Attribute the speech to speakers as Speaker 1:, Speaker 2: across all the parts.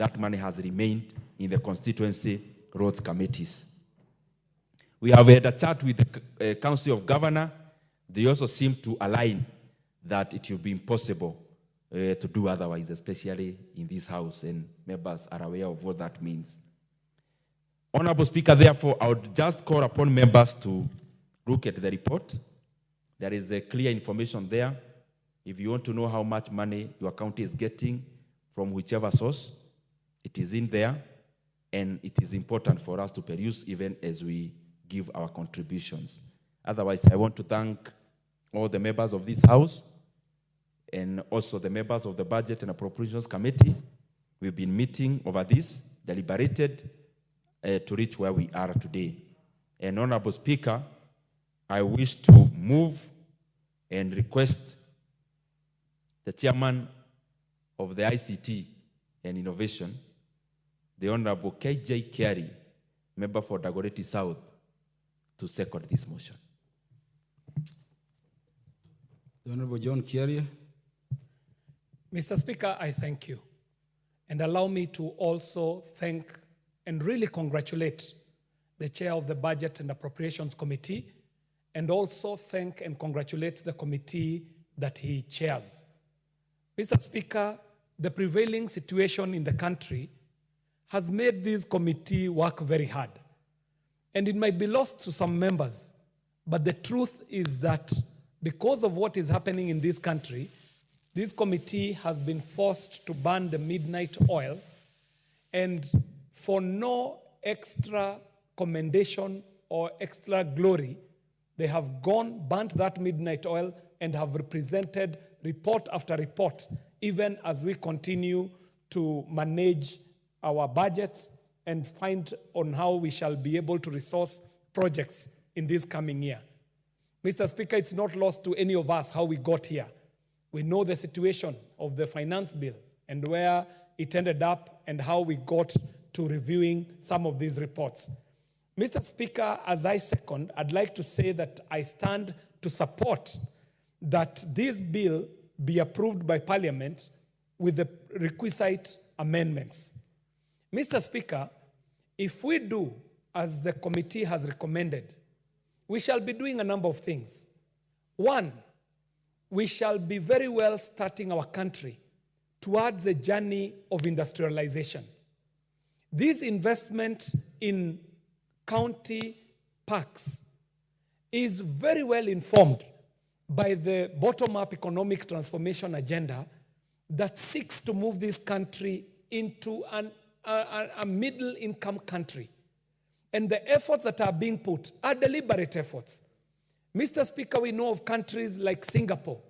Speaker 1: that money has remained in the constituency roads committees. We have had a chat with the Council of Governors. They also seem to align that it will be impossible to do otherwise, especially in this House, and members are aware of what that means. Honorable Speaker, therefore, I would just call upon members to look at the report. There is a clear information there. If you want to know how much money your county is getting from whichever source, it is in there, and it is important for us to peruse even as we give our contributions. Otherwise, I want to thank all the members of this House and also the members of the Budget and Appropriations Committee. We've been meeting over this, deliberated to reach where we are today. And Honorable Speaker, I wish to move and request the Chairman of the ICT and Innovation, the Honorable KJ Carey, member for Dagoretti South, to second this motion.
Speaker 2: The Honorable John Carey.
Speaker 3: Mr. Speaker, I thank you. And allow me to also thank and really congratulate the Chair of the Budget and Appropriations Committee, and also thank and congratulate the committee that he chairs. Mr. Speaker, the prevailing situation in the country has made this committee work very hard. And it might be lost to some members, but the truth is that because of what is happening in this country, this committee has been forced to burn the midnight oil, and for no extra commendation or extra glory, they have burnt that midnight oil and have represented report after report, even as we continue to manage our budgets and find on how we shall be able to resource projects in this coming year. Mr. Speaker, it's not lost to any of us how we got here. We know the situation of the finance bill and where it ended up and how we got to reviewing some of these reports. Mr. Speaker, as I second, I'd like to say that I stand to support that this bill be approved by Parliament with the requisite amendments. Mr. Speaker, if we do as the committee has recommended, we shall be doing a number of things. One, we shall be very well starting our country towards the journey of industrialization. This investment in county parks is very well informed by the bottom-up economic transformation agenda that seeks to move this country into a middle-income country. And the efforts that are being put are deliberate efforts. Mr. Speaker, we know of countries like Singapore,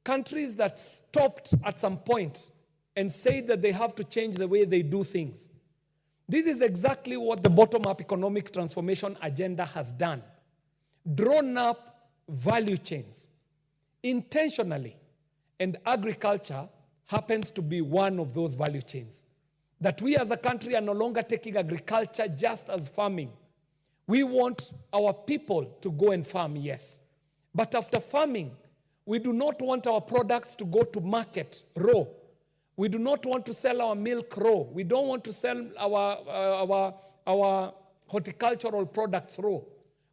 Speaker 3: countries that stopped at some point and said that they have to change the way they do things. This is exactly what the bottom-up economic transformation agenda has done. Drawn up value chains intentionally, and agriculture happens to be one of those value chains. That we as a country are no longer taking agriculture just as farming. We want our people to go and farm, yes. But after farming, we do not want our products to go to market raw. We do not want to sell our milk raw. We don't want to sell our horticultural products raw.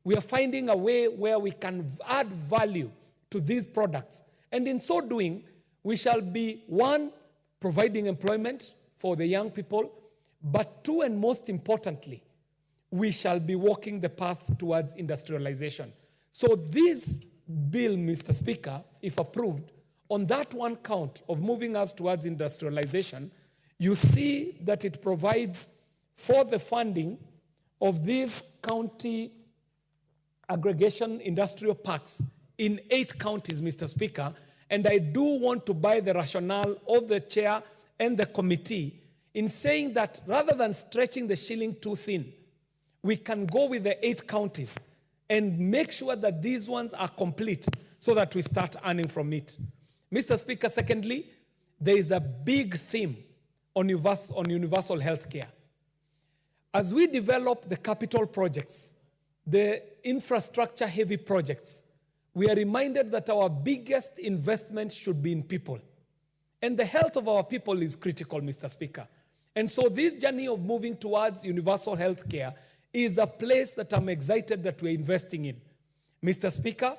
Speaker 3: We are finding a way where we can add value to these products. And in so doing, we shall be, one, providing employment for the young people, but two, and most importantly, we shall be walking the path towards industrialization. So this bill, Mr. Speaker, if approved, on that one count of moving us towards industrialization, you see that it provides for the funding of these county aggregation industrial parks in 8 counties, Mr. Speaker. And I do want to buy the rationale of the chair and the committee in saying that rather than stretching the shilling too thin, we can go with the 8 counties and make sure that these ones are complete so that we start earning from it. Mr. Speaker, secondly, there is a big theme on universal health care. As we develop the capital projects, the infrastructure-heavy projects, we are reminded that our biggest investment should be in people. And the health of our people is critical, Mr. Speaker. And so this journey of moving towards universal health care is a place that I'm excited that we're investing in. Mr. Speaker,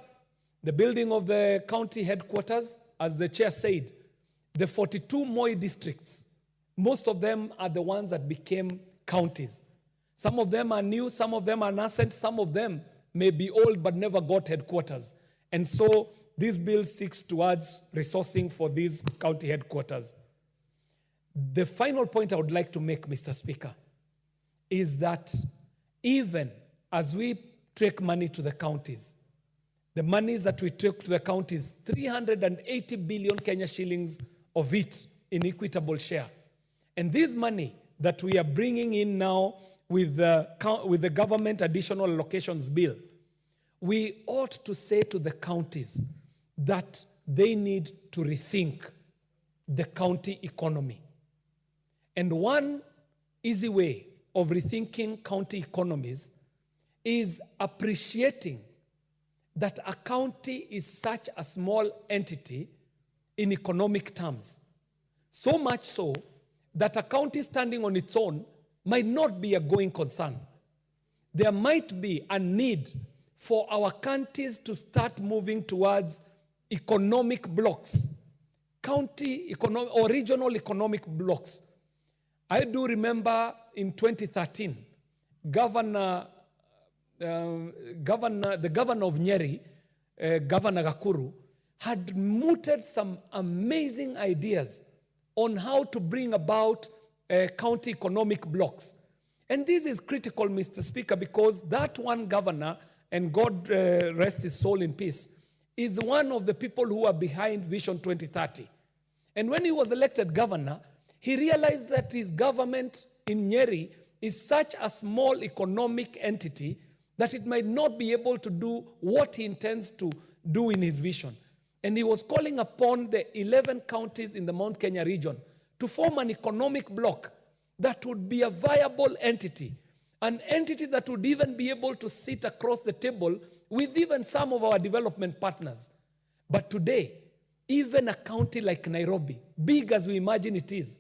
Speaker 3: the building of the county headquarters, as the chair said, the 42 Moi districts, most of them are the ones that became counties. Some of them are new, some of them are nascent, some of them may be old but never got headquarters. And so this bill seeks towards resourcing for these county headquarters. The final point I would like to make, Mr. Speaker, is that even as we take money to the counties, the monies that we take to the counties, 380 billion Kenya shillings of it in equitable share. And this money that we are bringing in now with the government additional allocations bill, we ought to say to the counties that they need to rethink the county economy. And one easy way of rethinking county economies is appreciating that a county is such a small entity in economic terms. So much so that a county standing on its own might not be a going concern. There might be a need for our counties to start moving towards economic blocks, county economic or regional economic blocks. I do remember in 2013, the governor of Nyeri, Governor Gakuru, had mooted some amazing ideas on how to bring about county economic blocks. And this is critical, Mr. Speaker, because that one governor, and God rest his soul in peace, is one of the people who are behind Vision 2030. And when he was elected governor, he realized that his government in Nyeri is such a small economic entity that it might not be able to do what he intends to do in his vision. And he was calling upon the 11 counties in the Mount Kenya region to form an economic bloc that would be a viable entity, an entity that would even be able to sit across the table with even some of our development partners. But today, even a county like Nairobi, big as we imagine it is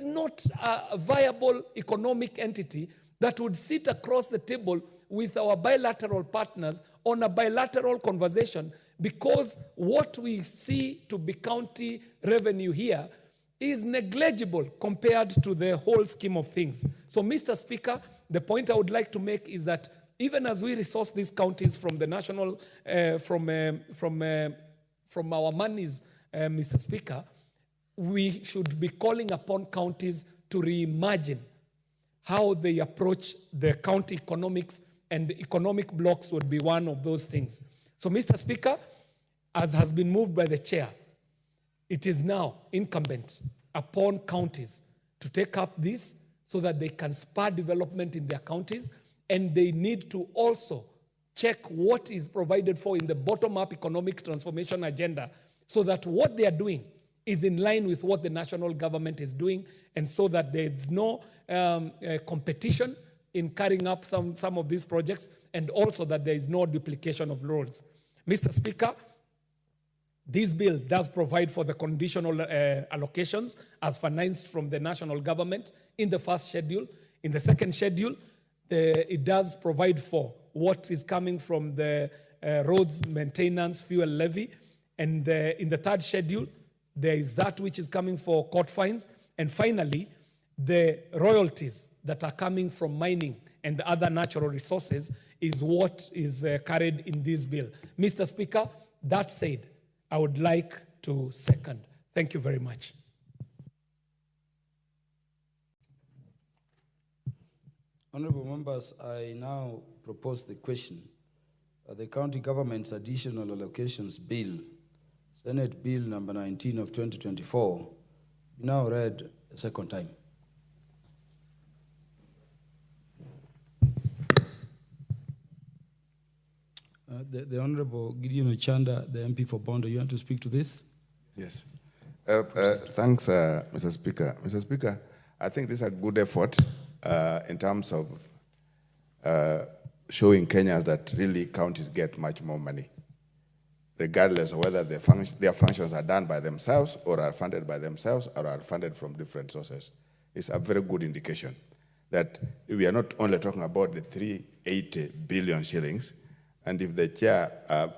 Speaker 3: not a viable economic entity that would sit across the table with our bilateral partners on a bilateral conversation, because what we see to be county revenue here is negligible compared to the whole scheme of things. So, Mr. Speaker, the point I would like to make is that even as we resource these counties from the national, from our monies, Mr. Speaker, we should be calling upon counties to reimagine how they approach the county economics, and economic blocks would be one of those things. So, Mr. Speaker, as has been moved by the chair, it is now incumbent upon counties to take up this so that they can spur development in their counties, and they need to also check what is provided for in the bottom-up economic transformation agenda so that what they are doing is in line with what the national government is doing, and so that there is no competition in carrying up some of these projects, and also that there is no duplication of roles. Mr. Speaker, this bill does provide for the conditional allocations as financed from the national government in the first schedule. In the second schedule, it does provide for what is coming from the roads maintenance fuel levy. And in the third schedule, there is that which is coming for court fines. And finally, the royalties that are coming from mining and other natural resources is what is carried in this bill. Mr. Speaker, that said, I would like to second. Thank you very much.
Speaker 2: Honorable members, I now propose the question. The County Government's Additional Allocations Bill, Senate Bill number 19 of 2024, be now read a second time. The Honorable Gideon Ochanda, the MP for Bondo, you want to speak to this?
Speaker 4: Yes. Thanks, Mr. Speaker. Mr. Speaker, I think this is a good effort in terms of showing Kenyans that really counties get much more money, regardless of whether their functions are done by themselves or are funded by themselves or are funded from different sources. is a very good indication that we are not only talking about the 380 billion shillings, and if the chair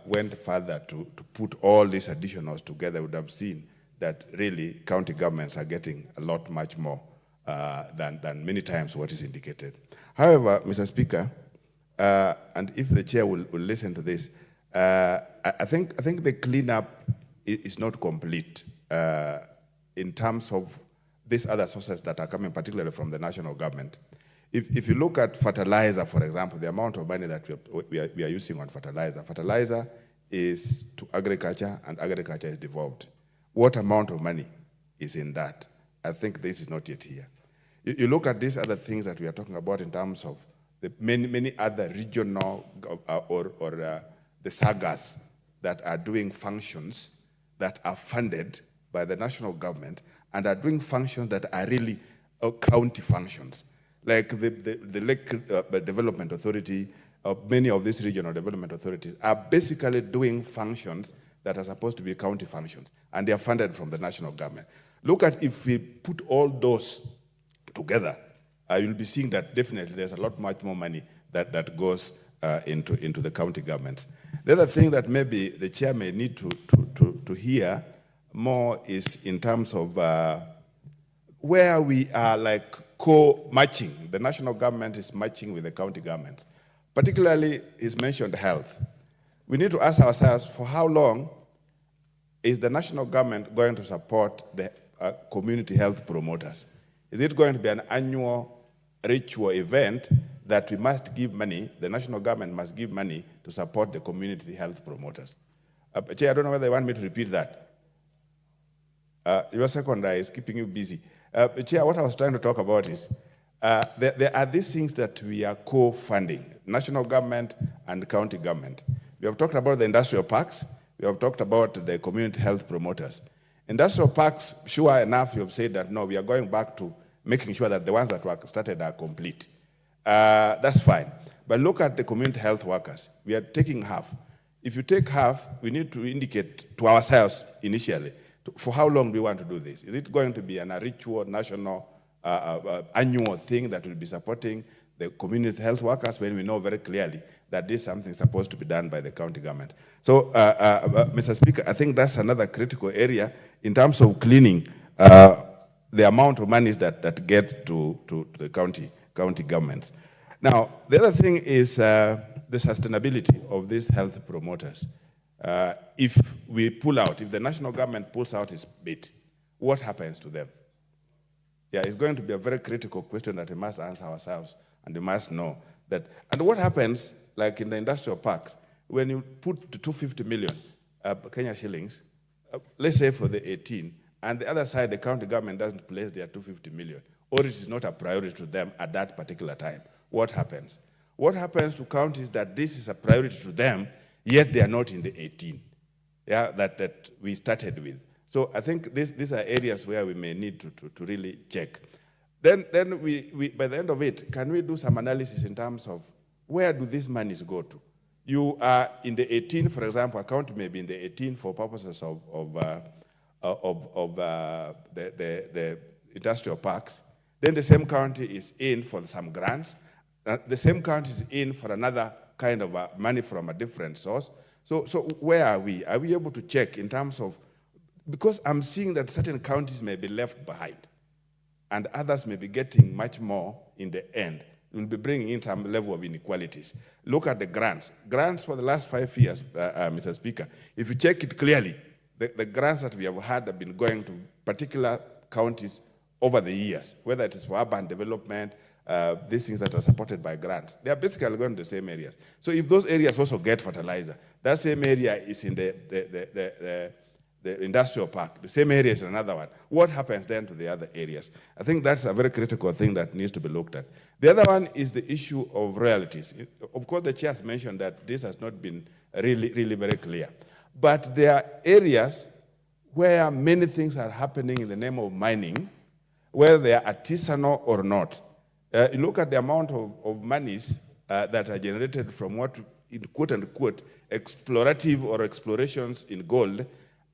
Speaker 4: went further to put all these additionals together, would have seen that really county governments are getting a lot much more than many times what is indicated. However, Mr. Speaker, and if the chair will listen to this, I think the cleanup is not complete in terms of these other sources that are coming, particularly from the national government. If you look at fertilizer, for example, the amount of money that we are using on fertilizer is to agriculture, and agriculture is devolved. What amount of money is in that? I think this is not yet here. You look at these other things that we are talking about in terms of the many other regional or the sagas that are doing functions that are funded by the national government and are doing functions that are really county functions. Like the Lake Development Authority, many of these regional development authorities are basically doing functions that are supposed to be county functions, and they are funded from the national government. Look at if we put all those together, you'll be seeing that definitely there's a lot much more money that goes into the county governments. The other thing that maybe the chair may need to hear more is in terms of where we are like co-matching. The national government is matching with the county governments. Particularly, is mentioned health. We need to ask ourselves, for how long is the national government going to support the community health promoters? Is it going to be an annual ritual event that we must give money, the national government must give money to support the community health promoters? Chair, I don't know whether you want me to repeat that. Your second is keeping you busy. Chair, what I was trying to talk about is there are these things that we are co-funding, national government and county government. We have talked about the industrial parks. We have talked about the community health promoters. Industrial parks, sure enough, you have said that, no, we are going back to making sure that the ones that were started are complete. That's fine. But look at the community health workers. We are taking half. If you take half, we need to indicate to ourselves initially, for how long do we want to do this? Is it going to be a ritual, national, annual thing that will be supporting the community health workers when we know very clearly that this is something supposed to be done by the county government? So, Mr. Speaker, I think that's another critical area in terms of cleaning the amount of monies that get to the county governments. Now, the other thing is the sustainability of these health promoters. If we pull out, if the national government pulls out its bit, what happens to them? Yeah, it's going to be a very critical question that we must answer ourselves, and we must know that. And what happens, like in the industrial parks, when you put 250 million Kenya shillings, let's say for the 18, and the other side, the county government doesn't place their 250 million, or it is not a priority to them at that particular time, what happens? What happens to counties that this is a priority to them, yet they are not in the 18, yeah, that we started with? So I think these are areas where we may need to really check. Then we by the end of it, can we do some analysis in terms of where do these monies go to? You are in the 18, for example, a county may be in the 18 for purposes of the industrial parks. Then the same county is in for some grants. The same county is in for another kind of money from a different source. So where are we? Are we able to check in terms of, because I'm seeing that certain counties may be left behind and others may be getting much more in the end. We'll be bringing in some level of inequalities. Look at the grants. Grants for the last 5 years, Mr. Speaker, if you check it clearly, the grants that we have had have been going to particular counties over the years, whether it is for urban development, these things that are supported by grants. They are basically going to the same areas. So if those areas also get fertilizer, that same area is in the industrial park, the same area is in another one. What happens then to the other areas? I think that's a very critical thing that needs to be looked at. The other one is the issue of royalties. Of course, the chair has mentioned that this has not been really very clear. But there are areas where many things are happening in the name of mining, whether they are artisanal or not. You look at the amount of monies that are generated from what, in quote unquote, explorative or explorations in gold,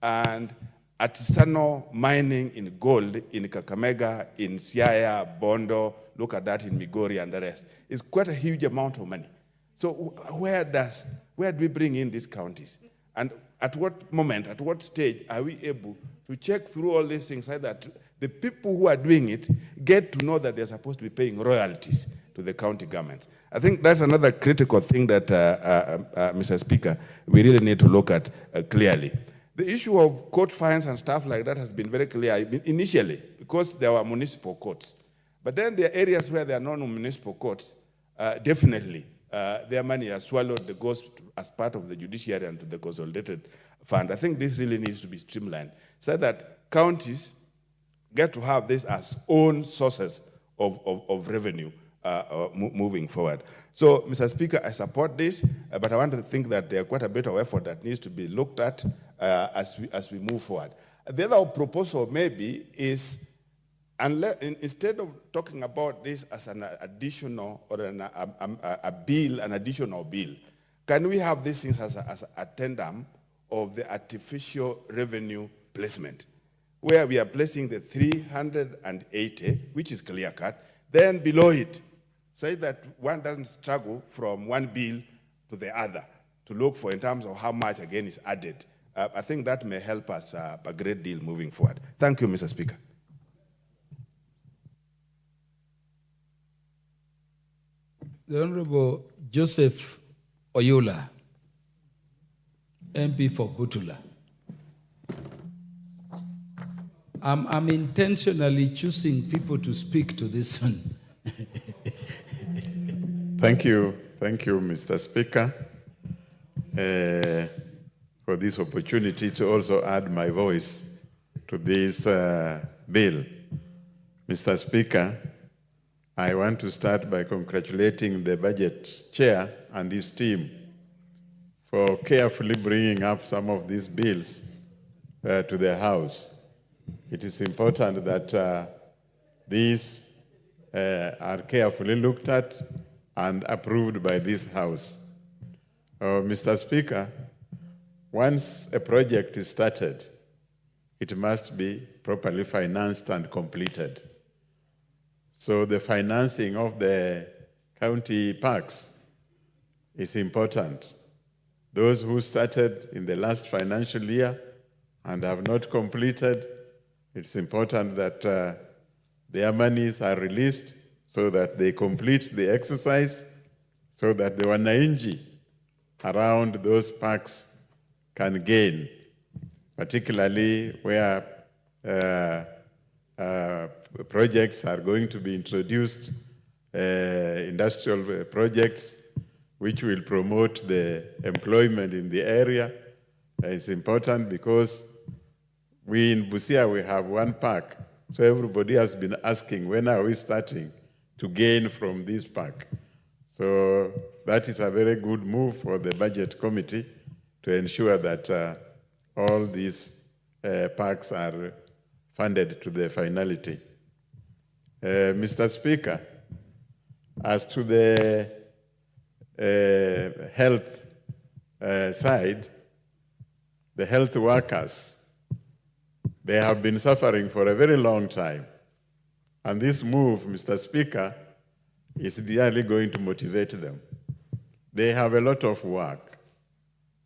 Speaker 4: and artisanal mining in gold in Kakamega, in Siaya, Bondo, look at that in Migori and the rest. It's quite a huge amount of money. So where do we bring in these counties? And at what moment, at what stage are we able to check through all these things so that the people who are doing it get to know that they're supposed to be paying royalties to the county government? I think that's another critical thing that, Mr. Speaker, we really need to look at clearly. The issue of court fines and stuff like that has been very clear initially because there were municipal courts. But then there are areas where there are non-municipal courts, definitely their money is swallowed, that goes as part of the judiciary and to the consolidated fund. I think this really needs to be streamlined so that counties get to have this as own sources of revenue moving forward. So, Mr. Speaker, I support this, but I want to think that there are quite a bit of effort that needs to be looked at as we move forward. The other proposal maybe is, instead of talking about this as an additional or an additional bill, can we have these things as a tandem of the artificial revenue placement, where we are placing the 380, which is clear-cut, then below it, say that one doesn't struggle from one bill to the other to look for in terms of how much, again, is added. I think that may help us a great deal moving forward. Thank you, Mr. Speaker.
Speaker 2: The Honorable Joseph Oyula, MP for Butula. I'm intentionally choosing people to speak to this one.
Speaker 5: Thank you, Mr. Speaker, for this opportunity to also add my voice to this bill. Mr. Speaker, I want to start by congratulating the budget chair and his team for carefully bringing up some of these bills to the House. It is important that these are carefully looked at and approved by this House. Mr. Speaker, once a project is started, it must be properly financed and completed. So the financing of the county parks is important. Those who started in the last financial year and have not completed, it's important that their monies are released so that they complete the exercise, so that the wananchi around those parks can gain, particularly where projects are going to be introduced, industrial projects, which will promote the employment in the area. It's important because we in Busia, we have one park, so everybody has been asking, when are we starting to gain from this park? So that is a very good move for the Budget Committee to ensure that all these parks are funded to their finality. Mr. Speaker, as to the health side, the health workers, they have been suffering for a very long time. And this move, Mr. Speaker, is really going to motivate them. They have a lot of work.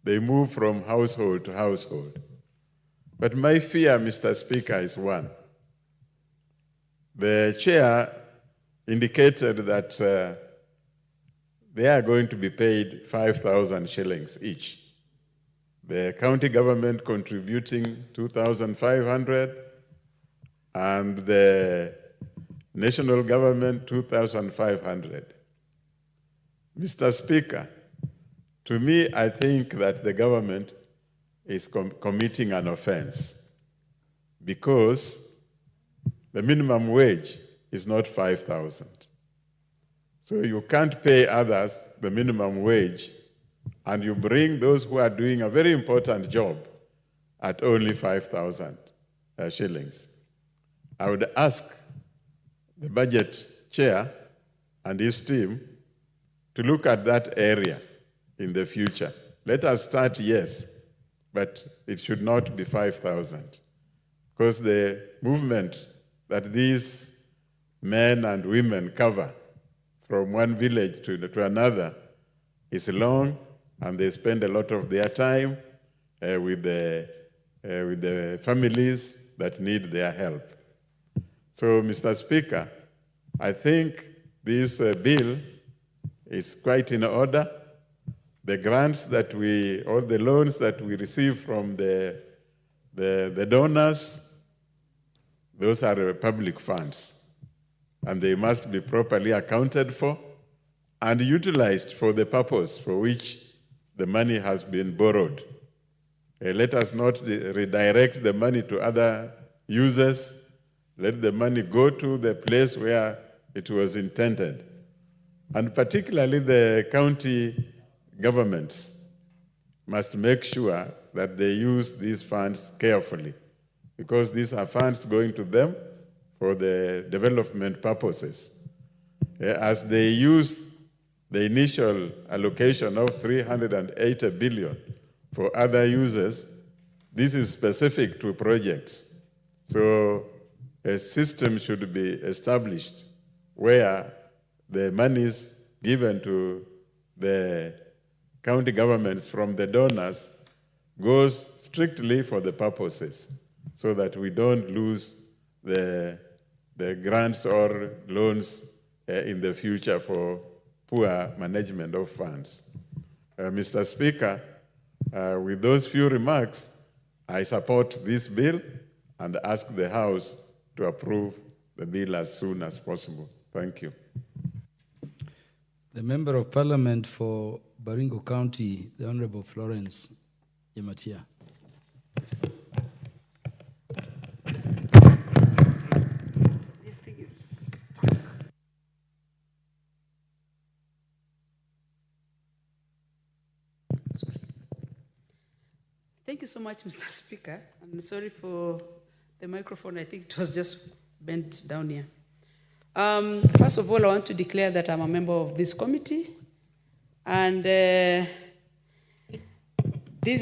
Speaker 5: They move from household to household. But my fear, Mr. Speaker, is one. The chair indicated that they are going to be paid 5,000 shillings each. The county government contributing 2,500 and the national government 2,500. Mr. Speaker, to me, I think that the government is committing an offense because the minimum wage is not 5,000. So you can't pay others the minimum wage and you bring those who are doing a very important job at only 5,000 shillings. I would ask the budget chair and his team to look at that area in the future. Let us start, yes, but it should not be 5,000. because the movement that these men and women cover from one village to another is long, and they spend a lot of their time with the families that need their help. So, Mr. Speaker, I think this bill is quite in order. The grants that or the loans that we receive from the donors, those are public funds, and they must be properly accounted for and utilized for the purpose for which the money has been borrowed. Let us not redirect the money to other users. Let the money go to the place where it was intended. And particularly the county governments must make sure that they use these funds carefully, because these are funds going to them for the development purposes. As they use the initial allocation of 380 billion for other users, this is specific to projects. So a system should be established where the monies given to the county governments from the donors goes strictly for the purposes, so that we don't lose the grants or loans in the future for poor management of funds. Mr. Speaker, with those few remarks, I support this bill and ask the House to approve the bill as soon as possible. Thank you.
Speaker 2: The Member of Parliament for Baringo County, the Honorable Florence Yematia.
Speaker 6: This thing is stuck. Sorry. Thank you so much, Mr. Speaker. I'm sorry for the microphone. I think it was just bent down here. First of all, I want to declare that I'm a member of this committee, and this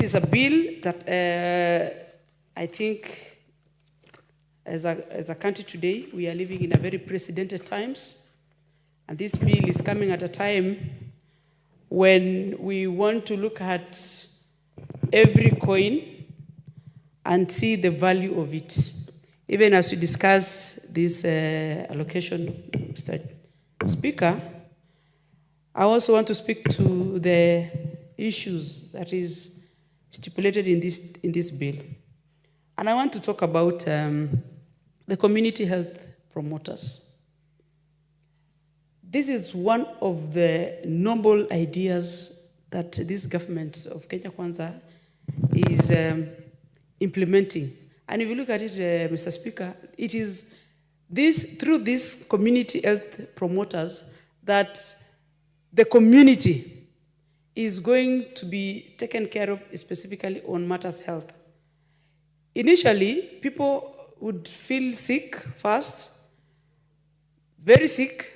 Speaker 6: is a bill that I think, as a country today, we are living in a very precedented times, and this bill is coming at a time when we want to look at every coin and see the value of it. Even as we discuss this allocation, Mr. Speaker, I also want to speak to the issues that is stipulated in this bill. And I want to talk about the community health promoters. This is one of the noble ideas that this government of Kenya Kwanza is implementing. And if you look at it, Mr. Speaker, it is through these community health promoters that the community is going to be taken care of specifically on matters health. Initially, people would feel sick first, very sick,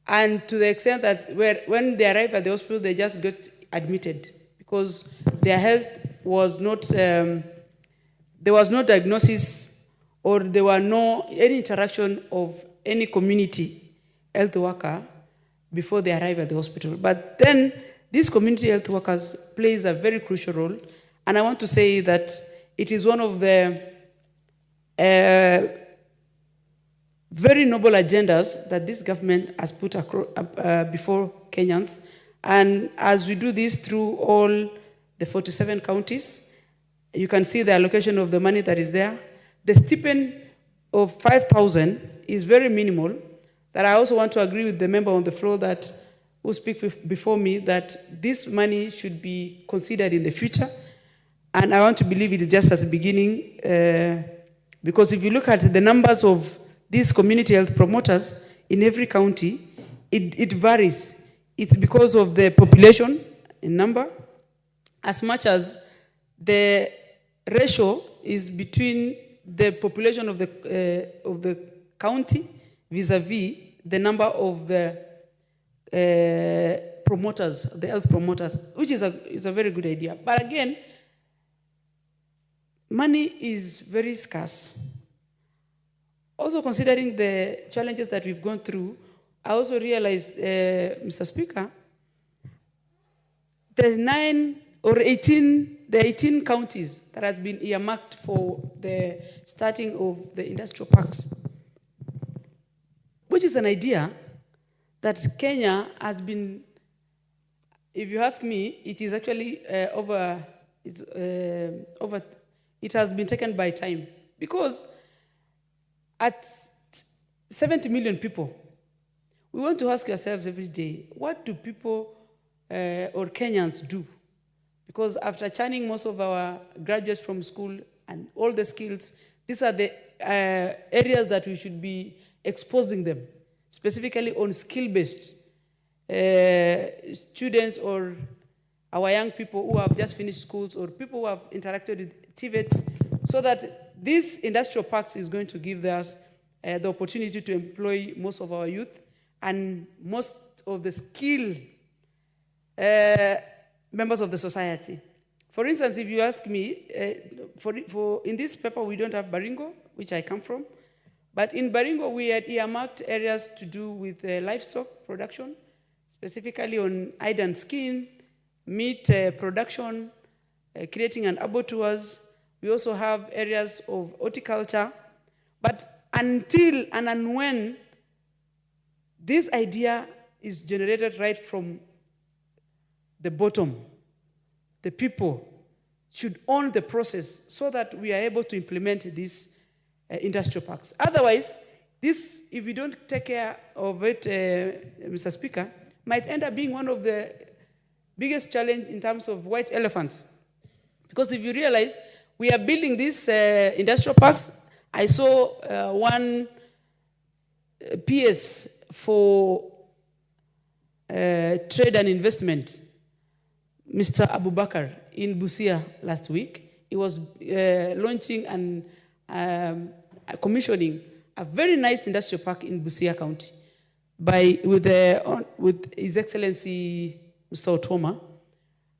Speaker 6: and to the extent that when they arrive at the hospital, they just get admitted because their health was not, there was no diagnosis or there were any interaction of any community health worker before they arrive at the hospital. But then these community health workers plays a very crucial role, and I want to say that it is one of the very noble agendas that this government has put before Kenyans. And as we do this through all the 47 counties, you can see the allocation of the money that is there. The stipend of 5,000 is very minimal. That I also want to agree with the member on the floor that who speak before me that this money should be considered in the future. And I want to believe it is just as a beginning, because if you look at the numbers of these community health promoters in every county, it varies. It's because of the population in number, as much as the ratio is between the population of the county vis-a-vis the number of the promoters, the health promoters, which is a very good idea. But again, money is very scarce. Also considering the challenges that we've gone through, I also realized, Mr. Speaker, there's 18 counties that has been earmarked for the starting of the industrial parks, which is an idea that Kenya has been, if you ask me, it is actually it has been taken by time. Because at 70 million people, we want to ask ourselves every day, what do people or Kenyans do? Because after churning most of our graduates from school and all the skills, these are the areas that we should be exposing them, specifically on skill-based students or our young people who have just finished schools or people who have interacted with TVETs, so that this industrial parks is going to give us the opportunity to employ most of our youth and most of the skilled members of the society. For instance, if you ask me, in this paper we don't have Baringo, which I come from, but in Baringo we had earmarked areas to do with livestock production, specifically on hide and skin, meat production, creating an abattoirs. We also have areas of horticulture. But until and when this idea is generated right from the bottom, the people should own the process so that we are able to implement these industrial parks. Otherwise, this, if we don't take care of it, Mr. Speaker, might end up being one of the biggest challenges in terms of white elephants. Because if you realize, we are building these industrial parks. I saw one PS for trade and investment, Mr. Abubakar, in Busia last week. He was launching and commissioning a very nice industrial park in Busia County with His Excellency Mr. Otoma.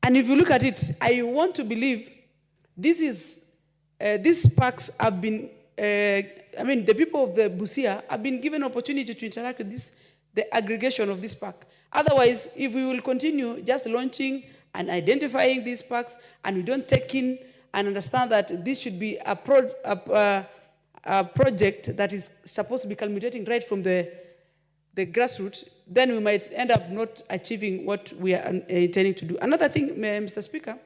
Speaker 6: And if you look at it, I want to believe these parks have been, the people of the Busia have been given opportunity to interact with the aggregation of this park. Otherwise, if we will continue just launching and identifying these parks, and we don't take in and understand that this should be a project that is supposed to be culminating right from the grassroots, then we might end up not achieving what we are intending to do. Another thing, Mr. Speaker,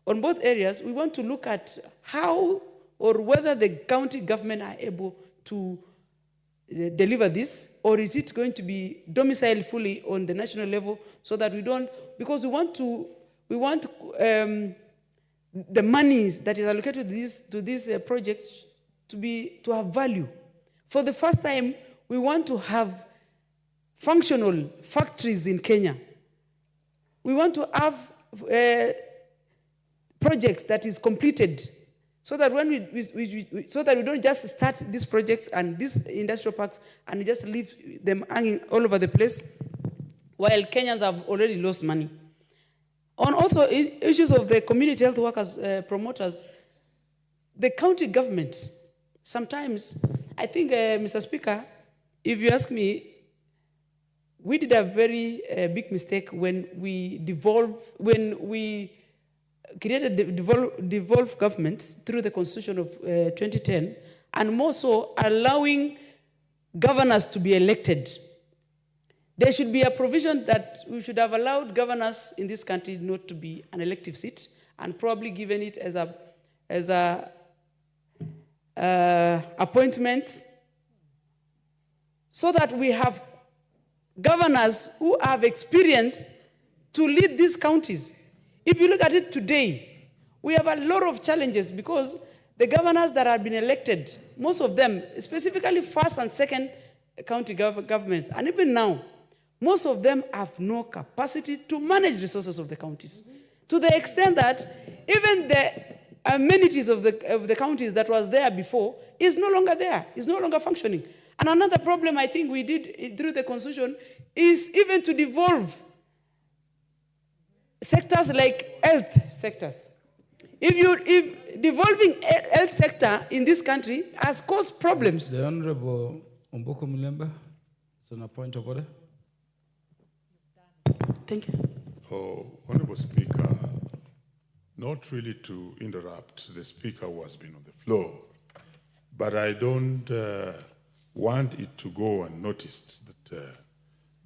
Speaker 6: on both areas, we want to look at how or whether the county government are able to deliver this, or is it going to be domiciled fully on the national level, so that we don't, because we want the monies that is allocated to these projects to have value. For the first time, we want to have functional factories in Kenya. We want to have projects that is completed, so that when so that we don't just start these projects and these industrial parks and just leave them hanging all over the place, while Kenyans have already lost money. On also issues of the community health workers, promoters, the county government, sometimes, I think, Mr. Speaker, if you ask me, we did a very big mistake when we created devolved governments through the Constitution of 2010, and more so allowing governors to be elected. There should be a provision that we should have allowed governors in this country not to be an elective seat, and probably given it as a appointment, so that we have governors who have experience to lead these counties. If you look at it today, we have a lot of challenges because the governors that have been elected, most of them, specifically first and second county governments, and even now, most of them have no capacity to manage resources of the counties. To the extent that even the amenities of the counties that was there before is no longer there, is no longer functioning. And another problem I think we did through the Constitution is even to devolve sectors like health sectors. If devolving health sector in this country has caused problems.
Speaker 2: The Honorable Omboko Mulemba, it's on a point of order.
Speaker 6: Thank you.
Speaker 7: Oh, Honorable Speaker, not really to interrupt the Speaker who has been on the floor, but I don't want it to go unnoticed that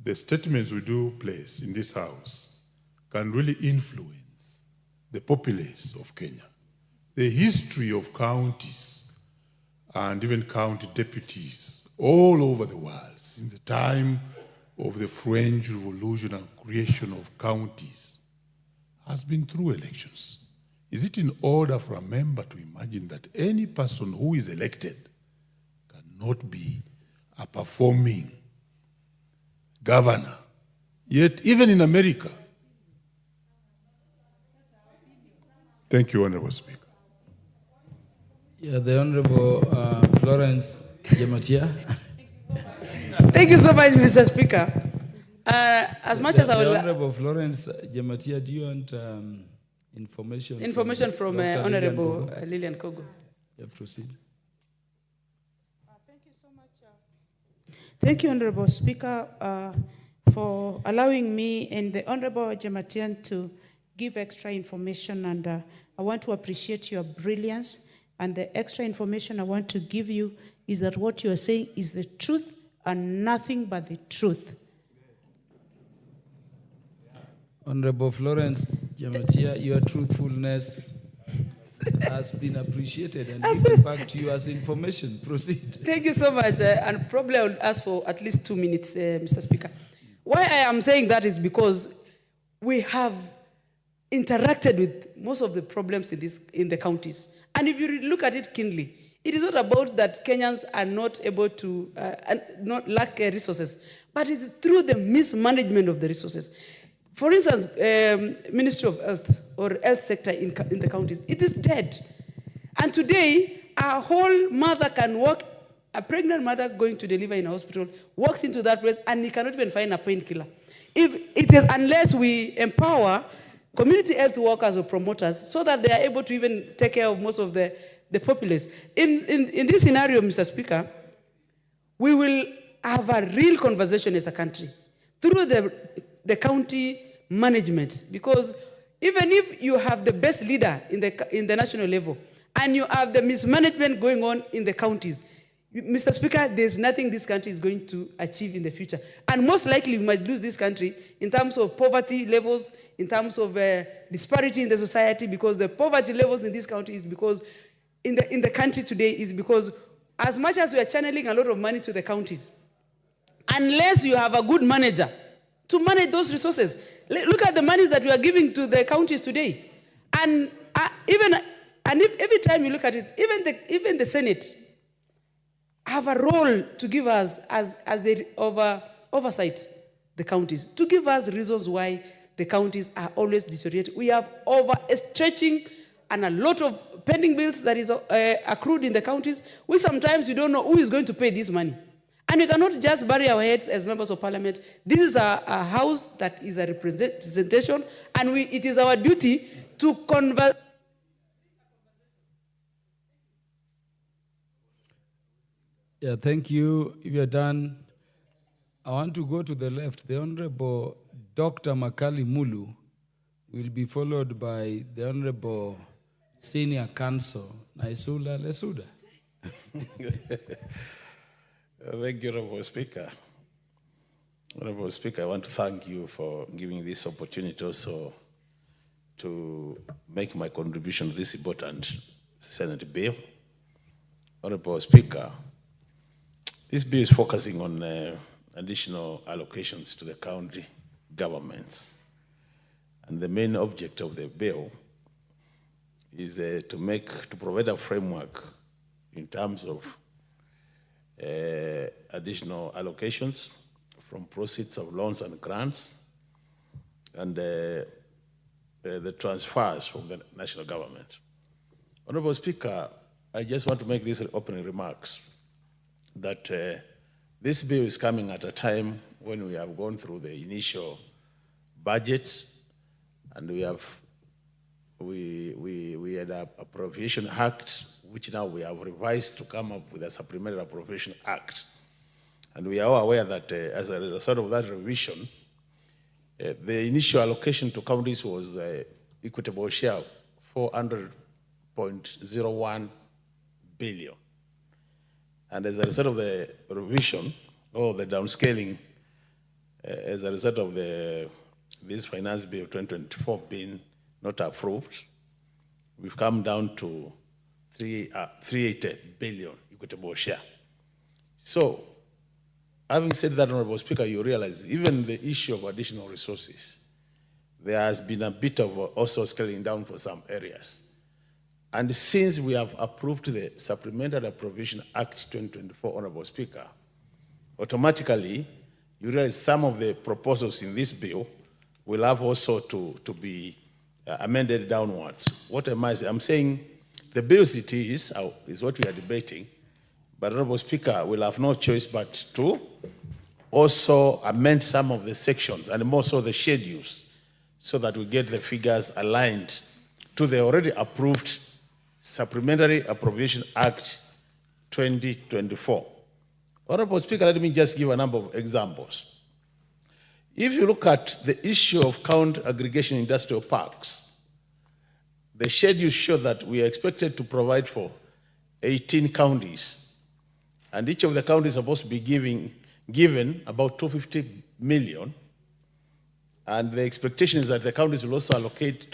Speaker 7: the statements we do place in this House can really influence the populace of Kenya. The history of counties and even county deputies all over the world since the time of the French Revolution and creation of counties has been through elections. Is it in order for a member to imagine that any person who is elected cannot be a performing governor? Yet, even in America. Thank you, Honorable Speaker.
Speaker 2: Yeah, the Honorable Florence Jematia.
Speaker 6: Thank you so much, Mr. Speaker. As much as I
Speaker 2: The
Speaker 6: would
Speaker 2: Honorable Florence Jematia, do you want information
Speaker 6: from
Speaker 2: Dr.
Speaker 6: Honorable
Speaker 2: Lilian Kogo?
Speaker 6: Lilian Kogo.
Speaker 2: Yeah, proceed.
Speaker 8: Thank you so much. Thank you, Honorable Speaker, for allowing me and the Honorable Jematian to give extra information. And I want to appreciate your brilliance. And the extra information I want to give you is that what you are saying is the truth and nothing but the truth.
Speaker 2: Honorable Florence Jematia, your truthfulness has been appreciated and given back to you as information. Proceed.
Speaker 6: Thank you so much. And probably I will ask for at least 2 minutes, Mr. Speaker. Why I am saying that is because we have interacted with most of the problems in the counties. And if you look at it keenly, it is not about that Kenyans are not able to, not lack resources, but it's through the mismanagement of the resources. For instance, Ministry of Health or health sector in the counties, it is dead. And today, a whole mother can walk, a pregnant mother going to deliver in a hospital, walks into that place and he cannot even find a painkiller. If it is, unless we empower community health workers or promoters so that they are able to even take care of most of the populace. In this scenario, Mr. Speaker, we will have a real conversation as a country through the county management, because even if you have the best leader in the national level and you have the mismanagement going on in the counties, Mr. Speaker, there's nothing this country is going to achieve in the future. And most likely we might lose this country in terms of poverty levels, in terms of disparity in the society, because the poverty levels in this country is because, in the country today, is because as much as we are channeling a lot of money to the counties, unless you have a good manager to manage those resources. Look at the money that we are giving to the counties today. And every time you look at it, even the Senate have a role to give us as they oversight the counties, to give us reasons why the counties are always deteriorating. We have overstretching and a lot of pending bills that is accrued in the counties. Sometimes you don't know who is going to pay this money. And we cannot just bury our heads as members of parliament. This is a house that is a representation, and it is our duty to convert.
Speaker 2: Yeah, thank you. If you're done, I want to go to the left. The Honorable Dr. Makali Mulu will be followed by the Honorable Senior Counsel Naisula Lesuda.
Speaker 9: Thank you, Honorable Speaker. Honorable Speaker, I want to thank you for giving this opportunity also to make my contribution to this important Senate bill. Honorable Speaker, this bill is focusing on additional allocations to the county governments. And the main object of the bill is to provide a framework in terms of additional allocations from proceeds of loans and grants, and the transfers from the national government. Honorable Speaker, I just want to make these opening remarks that this bill is coming at a time when we have gone through the initial budget and we have we had a Appropriation Act, which now we have revised to come up with a Supplementary Appropriation Act. And we are all aware that as a result of that revision, the initial allocation to counties was equitable share, 400.01 billion. And as a result of the revision, or the downscaling, as a result of this finance bill 2024 being not approved, we've come down to 380 billion equitable share. So, having said that, Honorable Speaker, you realize even the issue of additional resources, there has been a bit of also scaling down for some areas. And since we have approved the Supplementary Appropriation Act 2024, Honorable Speaker, automatically you realize some of the proposals in this bill will have also to be amended downwards. What am I saying? I'm saying the bill as it is what we are debating, but Honorable Speaker will have no choice but to also amend some of the sections and more so the schedules so that we get the figures aligned to the already approved Supplementary Appropriation Act 2024. Honorable Speaker, let me just give a number of examples. If you look at the issue of count aggregation industrial parks, the schedules show that we are expected to provide for 18 counties, and each of the counties is supposed to be given about 250 million, and the expectation is that the counties will also allocate